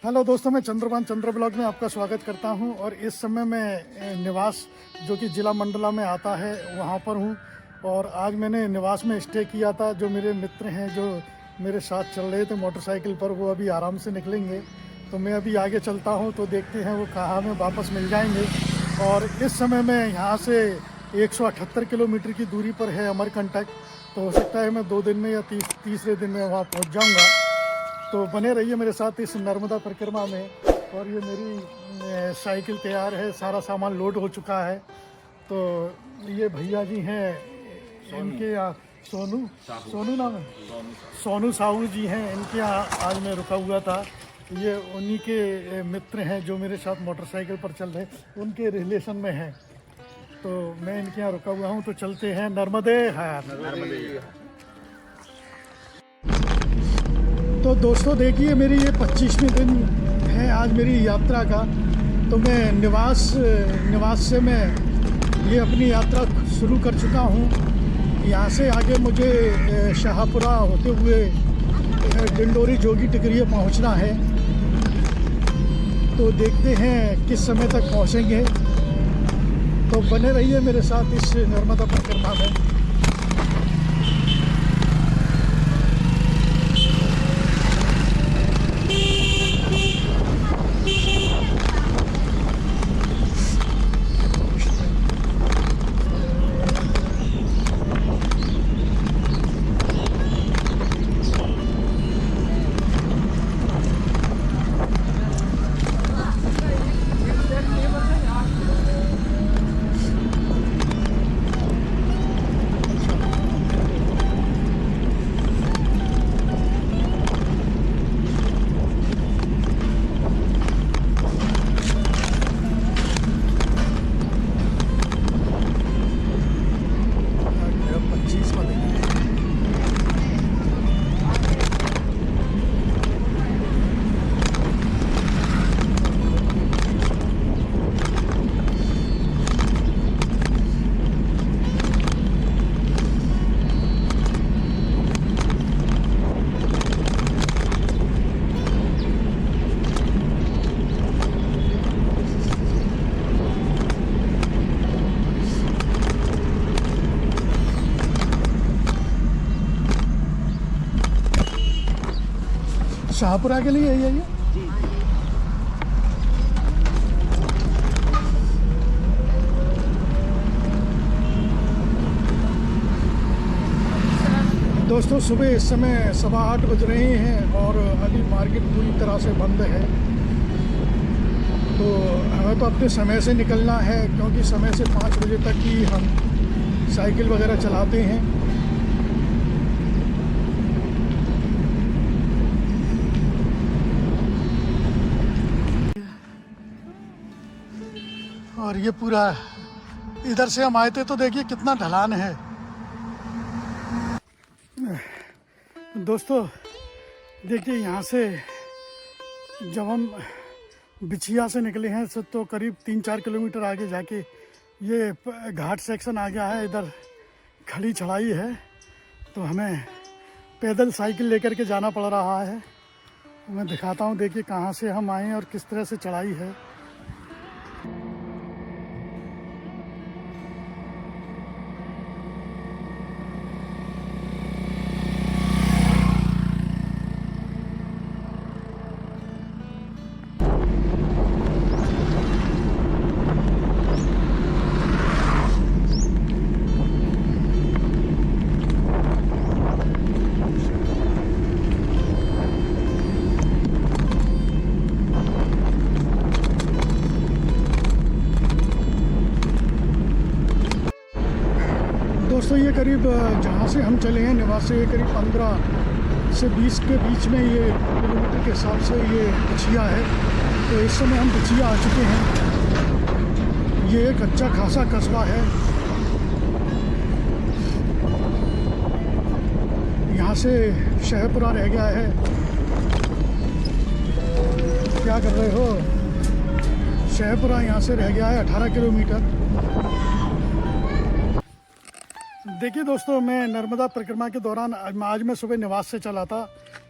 Hello दोस्तों, मैं चंद्रभान चंद्र blog में आपका स्वागत करता हूं। और इस समय मैं निवास जो कि ज़िला मंडला में आता है वहां पर हूं। और आज मैंने निवास में स्टे किया था। जो मेरे मित्र हैं जो मेरे साथ चल रहे थे मोटरसाइकिल पर, वो अभी आराम से निकलेंगे। तो मैं अभी आगे चलता हूं, तो देखते हैं वो कहाँ में वापस मिल जाएंगे। और इस समय मैं यहाँ से 178 किलोमीटर की दूरी पर है अमरकंटक। तो हो सकता है मैं 2 दिन में या तीसरे दिन में वहाँ पहुँच जाऊँगा। तो बने रहिए मेरे साथ इस नर्मदा परिक्रमा में। और ये मेरी साइकिल तैयार है, सारा सामान लोड हो चुका है। तो ये भैया जी हैं, इनके यहाँ सोनू नाम है, सोनू साहू जी हैं। इनके यहाँ आज मैं रुका हुआ था। ये उन्हीं के मित्र हैं जो मेरे साथ मोटरसाइकिल पर चल रहे, उनके रिलेशन में हैं। तो मैं इनके यहाँ रुका हुआ हूँ। तो चलते हैं नर्मदे हार। तो दोस्तों देखिए, मेरी ये 25वें दिन है आज मेरी यात्रा का। तो मैं निवास से मैं ये अपनी यात्रा शुरू कर चुका हूँ। यहाँ से आगे मुझे शाहपुरा होते हुए डिंडोरी जोगी टिकरिया पहुँचना है। तो देखते हैं किस समय तक पहुँचेंगे। तो बने रहिए मेरे साथ इस नर्मदा परिक्रमा में। शाहपुरा के लिए है ये। दोस्तों सुबह इस समय 8:15 बज रहे हैं और अभी मार्केट पूरी तरह से बंद है। तो हमें तो अपने समय से निकलना है, क्योंकि समय से 5 बजे तक ही हम साइकिल वगैरह चलाते हैं। और ये पूरा इधर से हम आए थे, तो देखिए कितना ढलान है। दोस्तों देखिए, यहाँ से जब हम बिछिया से निकले हैं तो करीब 3-4 किलोमीटर आगे जाके ये घाट सेक्शन आ गया है। इधर खड़ी चढ़ाई है, तो हमें पैदल साइकिल लेकर के जाना पड़ रहा है। मैं दिखाता हूँ, देखिए कहाँ से हम आए हैं और किस तरह से चढ़ाई है। दोस्तों ये करीब जहाँ से हम चले हैं निवास से, ये करीब 15 से 20 के बीच में ये किलोमीटर के हिसाब से ये बिछिया है। तो इस समय हम बिछिया आ चुके हैं। ये एक अच्छा खासा कस्बा है। यहाँ से शाहपुरा रह गया है। क्या कर रहे हो? शाहपुरा यहाँ से रह गया है 18 किलोमीटर। देखिए दोस्तों, मैं नर्मदा परिक्रमा के दौरान आज मैं सुबह निवास से चला था,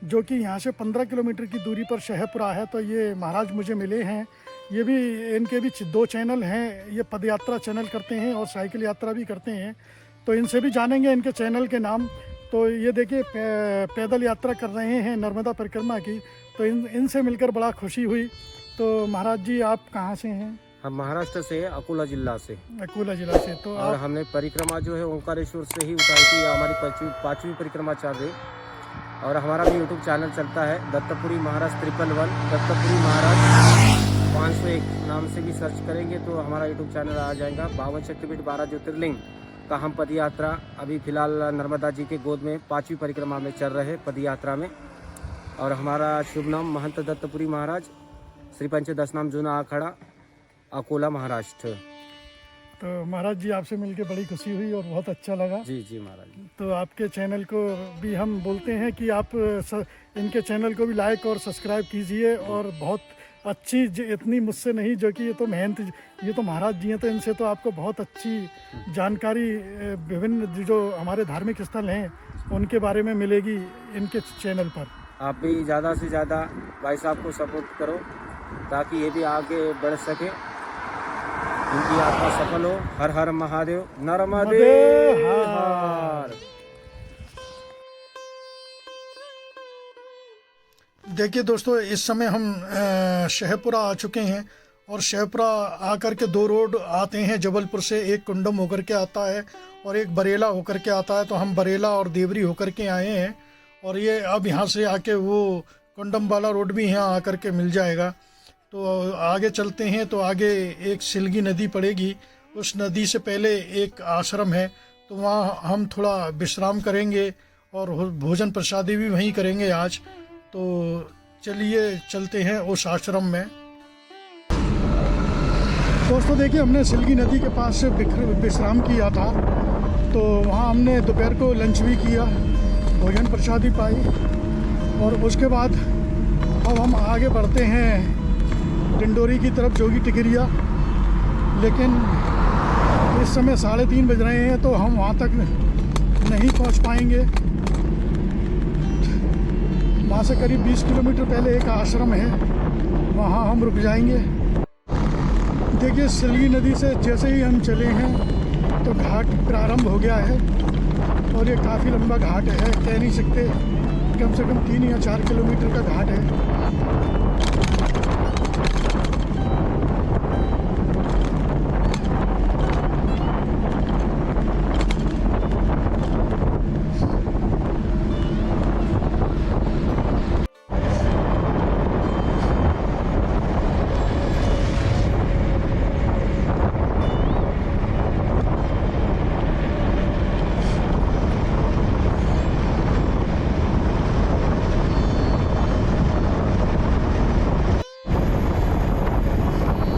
जो कि यहाँ से 15 किलोमीटर की दूरी पर शहपुरा है। तो ये महाराज मुझे मिले हैं। ये भी इनके भी 2 चैनल हैं, ये पद यात्रा चैनल करते हैं और साइकिल यात्रा भी करते हैं। तो इनसे भी जानेंगे इनके चैनल के नाम। तो ये देखिए पैदल यात्रा कर रहे हैं नर्मदा परिक्रमा की। तो इनसे मिलकर बड़ा खुशी हुई। तो महाराज जी, आप कहाँ से हैं? हम महाराष्ट्र से है, अकोला जिला से। अकोला जिला से। तो और हमने परिक्रमा जो है ओंकारेश्वर से ही उठाई थी। हमारी पाँचवीं परिक्रमा चल रही। और हमारा भी यूट्यूब चैनल चलता है, दत्तपुरी महाराज 111, दत्तपुरी महाराज 501 नाम से भी सर्च करेंगे तो हमारा यूट्यूब चैनल आ जाएगा। 52 शक्तिपीठ 12 ज्योतिर्लिंग का हम पद यात्रा अभी फिलहाल नर्मदा जी के गोद में 5वीं परिक्रमा में चल रहे पद यात्रा में। और हमारा शुभ नाम महंत दत्तपुरी महाराज, श्री पंचदश नाम जूना अखाड़ा, अकोला महाराष्ट्र। तो महाराज जी, आपसे मिलकर बड़ी खुशी हुई और बहुत अच्छा लगा। जी जी महाराज। तो आपके चैनल को भी हम बोलते हैं कि आप इनके चैनल को भी लाइक और सब्सक्राइब कीजिए। और बहुत अच्छी, इतनी मुझसे नहीं, जो कि ये तो मेहनत, ये तो महाराज जी हैं, तो इनसे तो आपको बहुत अच्छी जानकारी विभिन्न जो हमारे धार्मिक स्थल हैं उनके बारे में मिलेगी इनके चैनल पर। आप भी ज़्यादा से ज़्यादा भाई साहब को सपोर्ट करो ताकि ये भी आगे बढ़ सके, उनकी यात्रा सफल हो। हर हर महादेव, नर्मदे हर। देखिए दोस्तों, इस समय हम शहपुरा आ चुके हैं। और शहपुरा आकर के 2 रोड आते हैं जबलपुर से, एक कुंडम होकर के आता है और एक बरेला होकर के आता है। तो हम बरेला और देवरी होकर के आए हैं। और ये अब यहाँ से आके वो कुंडम वाला रोड भी यहाँ आकर के मिल जाएगा। तो आगे चलते हैं। तो आगे एक सिलगी नदी पड़ेगी, उस नदी से पहले एक आश्रम है, तो वहाँ हम थोड़ा विश्राम करेंगे और भोजन प्रसादी भी वहीं करेंगे आज। तो चलिए चलते हैं उस आश्रम में। दोस्तों देखिए, हमने सिलगी नदी के पास से विश्राम किया था। तो वहाँ हमने दोपहर को लंच भी किया, भोजन प्रसादी पाई। और उसके बाद अब हम आगे बढ़ते हैं डिंडोरी की तरफ, जोगी टिकरिया। लेकिन इस समय 3:30 बज रहे हैं, तो हम वहाँ तक नहीं पहुँच पाएंगे। वहाँ से करीब 20 किलोमीटर पहले एक आश्रम है, वहाँ हम रुक जाएंगे। देखिए, सिलगी नदी से जैसे ही हम चले हैं तो घाट प्रारंभ हो गया है। और ये काफ़ी लंबा घाट है, कह नहीं सकते, कम से कम 3 या 4 किलोमीटर का घाट है।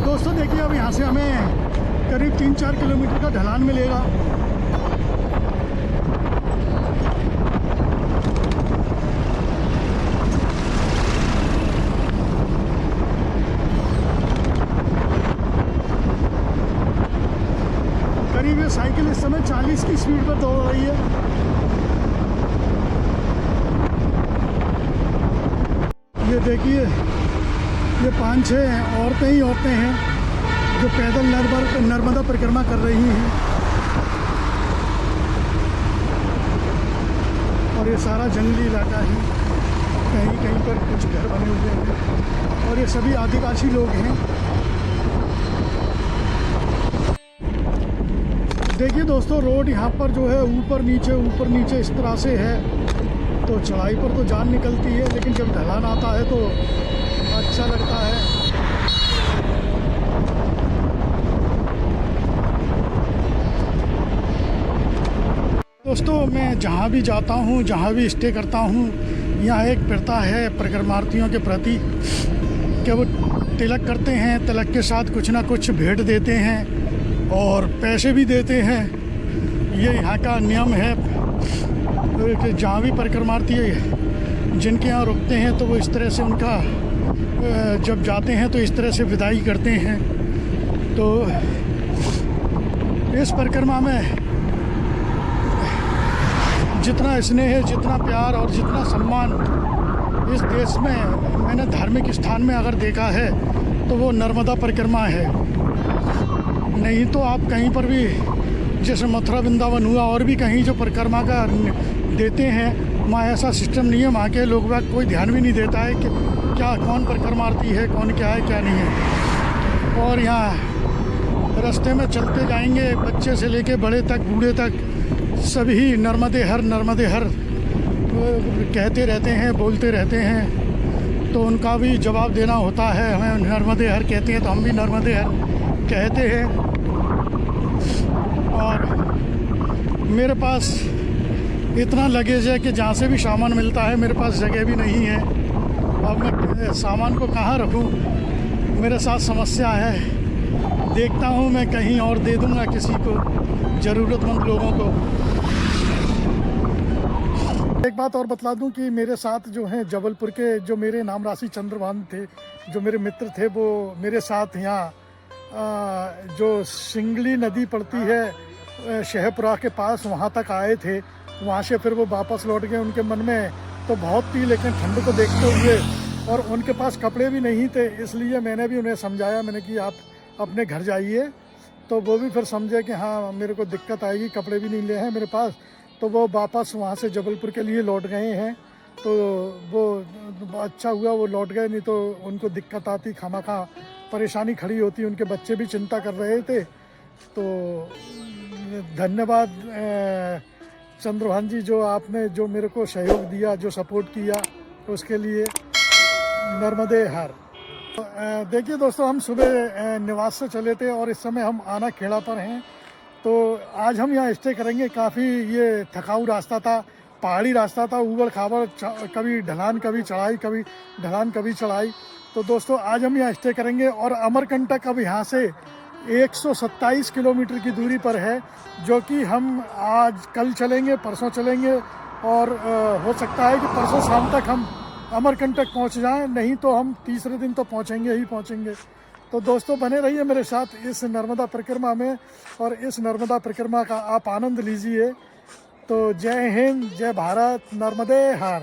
दोस्तों देखिए, अब यहाँ से हमें करीब 3-4 किलोमीटर का ढलान मिलेगा। करीब ये साइकिल इस समय 40 की स्पीड पर दौड़ रही है। ये देखिए, ये 5-6 औरतें ही औरतें हैं जो पैदल नर्मदा परिक्रमा कर रही हैं। और ये सारा जंगली इलाका है, कहीं कहीं पर कुछ घर बने हुए हैं और ये सभी आदिवासी लोग हैं। देखिए दोस्तों, रोड यहाँ पर जो है ऊपर नीचे इस तरह से है। तो चढ़ाई पर तो जान निकलती है, लेकिन जब ढलान आता है तो अच्छा लगता है। दोस्तों, मैं जहाँ भी जाता हूँ, जहाँ भी स्टे करता हूँ, यहाँ एक प्रथा है परिक्रमार्थियों के प्रति कि वो तिलक करते हैं। तिलक के साथ कुछ ना कुछ भेंट देते हैं और पैसे भी देते हैं। ये यहाँ का नियम है कि जहाँ भी परिक्रमार्थी जिनके यहाँ रुकते हैं तो वो इस तरह से उनका जब जाते हैं तो इस तरह से विदाई करते हैं। तो इस परिक्रमा में जितना स्नेह, जितना प्यार और जितना सम्मान इस देश में मैंने धार्मिक स्थान में अगर देखा है तो वो नर्मदा परिक्रमा है। नहीं तो आप कहीं पर भी, जैसे मथुरा वृंदावन हुआ और भी कहीं जो परिक्रमा का देते हैं, वहाँ ऐसा सिस्टम नहीं है। वहाँ के लोग बाग कोई ध्यान भी नहीं देता है कि क्या कौन परिक्रमार्थी है, कौन क्या है क्या नहीं है। और यहाँ रास्ते में चलते जाएंगे, बच्चे से लेके बड़े तक, बूढ़े तक, सभी नर्मदे हर कहते रहते हैं, बोलते रहते हैं। तो उनका भी जवाब देना होता है। हमें नर्मदे हर कहते हैं तो हम भी नर्मदे हर कहते हैं। और मेरे पास इतना लगेज है कि जहाँ से भी सामान मिलता है मेरे पास जगह भी नहीं है। अब मैं सामान को कहाँ रखूँ, मेरे साथ समस्या है। देखता हूँ मैं कहीं और दे दूँगा किसी को, ज़रूरतमंद लोगों को। एक बात और बतला दूं कि मेरे साथ जो हैं जबलपुर के जो मेरे नाम राशि चंद्रभान थे, जो मेरे मित्र थे, वो मेरे साथ यहाँ जो सिंगली नदी पड़ती है शहपुरा के पास, वहाँ तक आए थे। वहाँ से फिर वो वापस लौट गए। उनके मन में तो बहुत थी, लेकिन ठंड को देखते हुए और उनके पास कपड़े भी नहीं थे, इसलिए मैंने भी उन्हें समझाया। मैंने कि आप अपने घर जाइए। तो वो भी फिर समझे कि हाँ मेरे को दिक्कत आएगी, कपड़े भी नहीं ले हैं मेरे पास। तो वो वापस वहाँ से जबलपुर के लिए लौट गए हैं। तो वो अच्छा हुआ वो लौट गए, नहीं तो उनको दिक्कत आती, खामखा परेशानी खड़ी होती। उनके बच्चे भी चिंता कर रहे थे। तो धन्यवाद चंद्रभान जी, जो आपने जो मेरे को सहयोग दिया, जो सपोर्ट किया, उसके लिए नर्मदे हर। देखिए दोस्तों, हम सुबह निवास से चले थे और इस समय हम आना खेड़ा पर हैं। तो आज हम यहाँ स्टे करेंगे। काफ़ी ये थकाऊ रास्ता था, पहाड़ी रास्ता था, ऊबड़ खाबड़, कभी ढलान कभी चढ़ाई, कभी ढलान कभी चढ़ाई। तो दोस्तों आज हम यहाँ स्टे करेंगे। और अमरकंटक अब यहाँ से 127 किलोमीटर की दूरी पर है, जो कि हम आज कल चलेंगे, परसों चलेंगे। और हो सकता है कि परसों शाम तक हम अमरकंटक पहुँच जाएं, नहीं तो हम तीसरे दिन तो पहुँचेंगे ही पहुँचेंगे। तो दोस्तों बने रहिए मेरे साथ इस नर्मदा परिक्रमा में, और इस नर्मदा परिक्रमा का आप आनंद लीजिए। तो जय हिंद, जय भारत, नर्मदे हर।